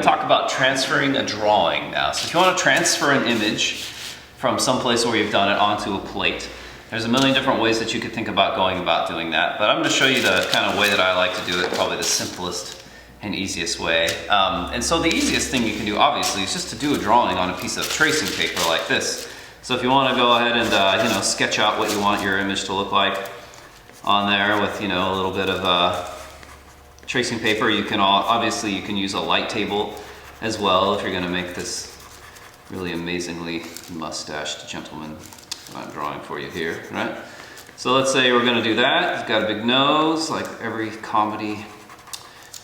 talk about transferring a drawing now. So if you want to transfer an image from someplace where you've done it onto a plate, there's a million different ways that you could think about going about doing that. But I'm going to show you the kind of way that I like to do it, probably the simplest and easiest way. And so the easiest thing you can do, obviously, is just to do a drawing on a piece of tracing paper like this. So if you want to go ahead and sketch out what you want your image to look like on there with a little bit of tracing paper, you can obviously you can use a light table as well if you're going to make this really amazingly mustached gentleman that I'm drawing for you here, right? So let's say we're going to do that. He's got a big nose, like every comedy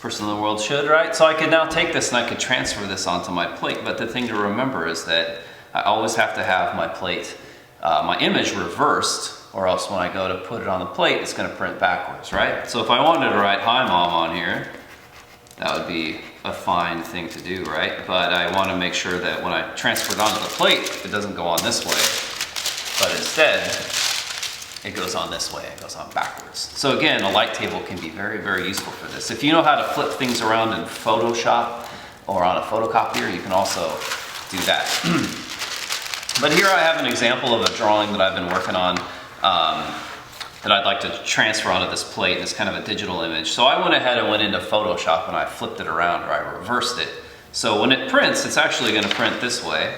person in the world should, right? So I could now take this and I could transfer this onto my plate. But the thing to remember is that I always have to have my plate, my image reversed, or else when I go to put it on the plate, it's going to print backwards, right? So if I wanted to write "Hi Mom" on here, that would be a fine thing to do, right? But I want to make sure that when I transfer it onto the plate, it doesn't go on this way, but instead, it goes on this way, it goes on backwards. So again, a light table can be very, very useful for this. If you know how to flip things around in Photoshop or on a photocopier, you can also do that. But here I have an example of a drawing that I've been working on that I'd like to transfer onto this plate. It's kind of a digital image. So I went ahead and went into Photoshop and I flipped it around, or I reversed it. So when it prints, it's actually going to print this way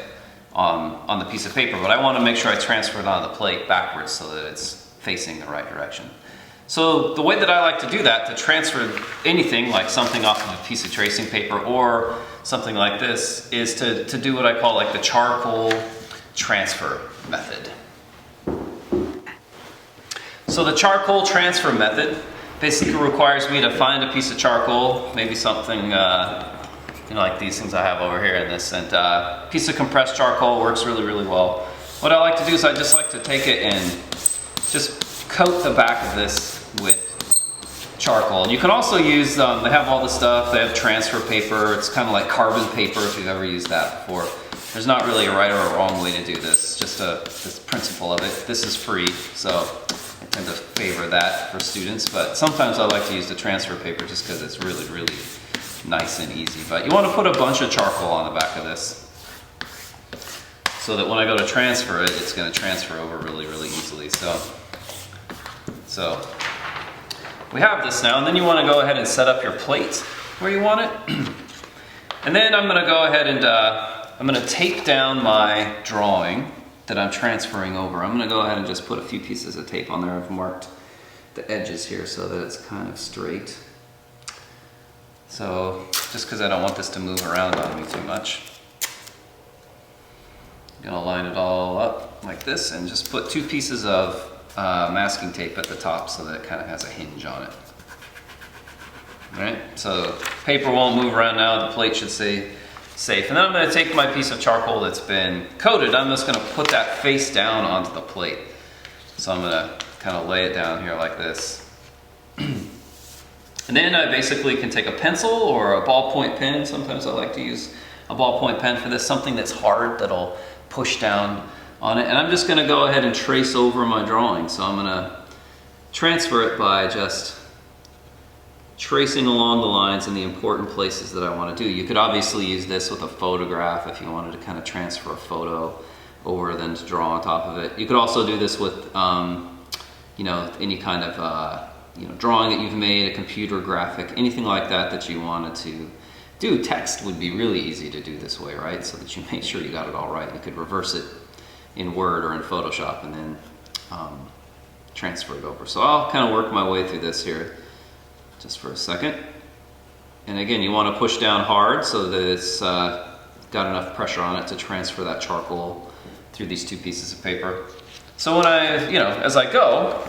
on the piece of paper, but I want to make sure I transfer it onto the plate backwards so that it's facing the right direction. So the way that I like to do that, to transfer anything like something off of a piece of tracing paper or something like this, is to do what I call like the charcoal transfer method. So the charcoal transfer method basically requires me to find a piece of charcoal, maybe something like these things I have over here in this, and a piece of compressed charcoal works really, really well. What I like to do is I just like to take it and just coat the back of this with charcoal. And you can also use, they have all the stuff, they have transfer paper, it's kind of like carbon paper if you've ever used that before. There's not really a right or a wrong way to do this, just this principle of it. This is free, so I tend to favor that for students, but sometimes I like to use the transfer paper just because it's really, really nice and easy. But you want to put a bunch of charcoal on the back of this so that when I go to transfer it, it's going to transfer over really, really easily. So we have this now, and then you want to go ahead and set up your plate where you want it. And then I'm going to go ahead and I'm going to tape down my drawing that I'm transferring over. I'm going to go ahead and just put a few pieces of tape on there. I've marked the edges here so that it's kind of straight. So just because I don't want this to move around on me too much, I'm going to line it all up like this and just put 2 pieces of masking tape at the top so that it kind of has a hinge on it. Alright, so paper won't move around now, the plate should stay safe. And then I'm going to take my piece of charcoal that's been coated, I'm just going to put that face down onto the plate. So I'm going to kind of lay it down here like this. And then I basically can take a pencil or a ballpoint pen. Sometimes I like to use a ballpoint pen for this, something that's hard that'll push down on it. And I'm just going to go ahead and trace over my drawing. So I'm going to transfer it by just tracing along the lines in the important places that I want to do. You could obviously use this with a photograph if you wanted to kind of transfer a photo over then to draw on top of it. You could also do this with any kind of drawing that you've made, a computer graphic, anything like that that you wanted to do. Text would be really easy to do this way, right? So that you make sure you got it all right. You could reverse it in Word or in Photoshop and then transfer it over. So I'll kind of work my way through this here just for a second. And again, you want to push down hard so that it's got enough pressure on it to transfer that charcoal through these 2 pieces of paper. So when as I go,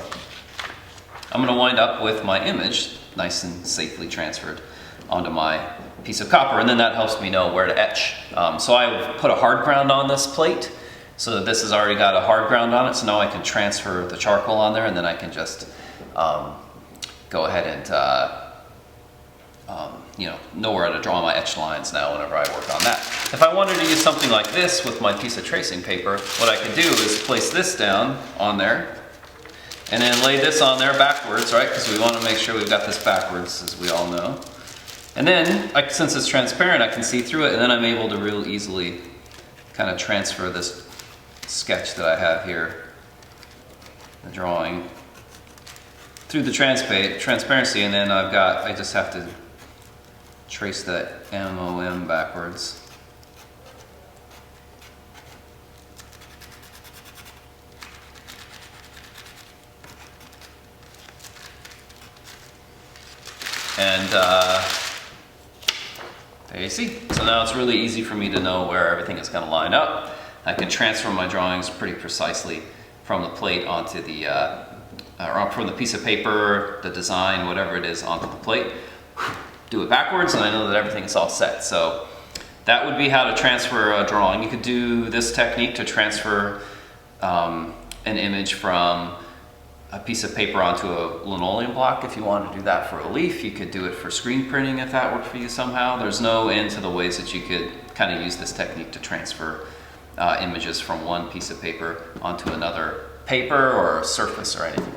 I'm going to wind up with my image nice and safely transferred onto my piece of copper, and then that helps me know where to etch. So I put a hard ground on this plate so that this has already got a hard ground on it, so now I can transfer the charcoal on there, and then I can just go ahead and know where to draw my etch lines now whenever I work on that. If I wanted to use something like this with my piece of tracing paper, what I could do is place this down on there and then lay this on there backwards, right? Because we want to make sure we've got this backwards, as we all know. And then, since it's transparent, I can see through it, and then I'm able to real easily kind of transfer this sketch that I have here, the drawing, through the transparency, and then I just have to trace that MOM backwards. And there you see. So now it's really easy for me to know where everything is going to line up. I can transfer my drawings pretty precisely from the plate onto the, or from the piece of paper, the design, whatever it is, onto the plate. Do it backwards, and I know that everything is all set. So that would be how to transfer a drawing. You could do this technique to transfer an image from a piece of paper onto a linoleum block. If you want to do that for a leaf, you could do it for screen printing if that worked for you somehow. There's no end to the ways that you could kind of use this technique to transfer images from one piece of paper onto another paper or a surface or anything